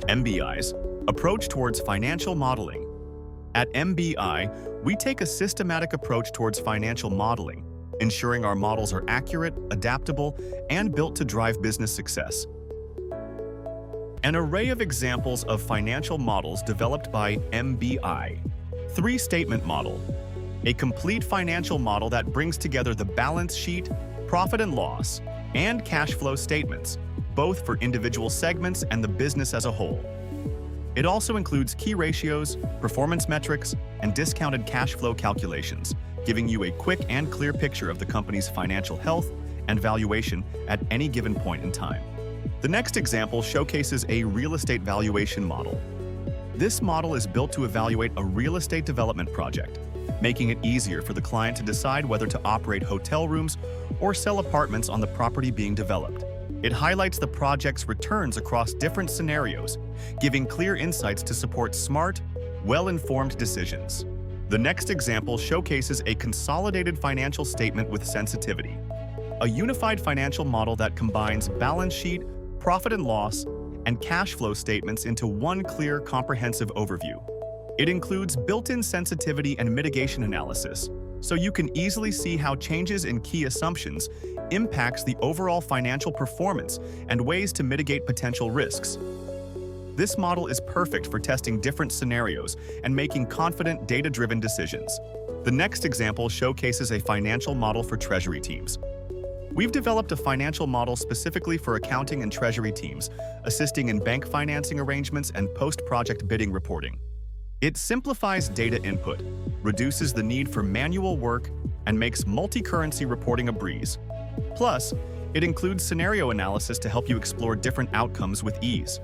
MBI's approach towards financial modeling. At MBI, we take a systematic approach towards financial modeling, ensuring our models are accurate, adaptable, and built to drive business success. An array of examples of financial models developed by MBI. Three-statement model. A complete financial model that brings together the balance sheet, profit and loss, and cash flow statements, both for individual segments and the business as a whole. It also includes key ratios, performance metrics, and discounted cash flow calculations, giving you a quick and clear picture of the company's financial health and valuation at any given point in time. The next example showcases a real estate valuation model. This model is built to evaluate a real estate development project, making it easier for the client to decide whether to operate hotel rooms or sell apartments on the property being developed. It highlights the project's returns across different scenarios, giving clear insights to support smart, well-informed decisions. The next example showcases a consolidated financial statement with sensitivity, a unified financial model that combines balance sheet, profit and loss, and cash flow statements into one clear, comprehensive overview. It includes built-in sensitivity and mitigation analysis, so you can easily see how changes in key assumptions impacts the overall financial performance and ways to mitigate potential risks. This model is perfect for testing different scenarios and making confident, data-driven decisions. The next example showcases a financial model for treasury teams. We've developed a financial model specifically for accounting and treasury teams, assisting in bank financing arrangements and post-project bidding reporting. It simplifies data input, reduces the need for manual work, and makes multi-currency reporting a breeze. Plus, it includes scenario analysis to help you explore different outcomes with ease.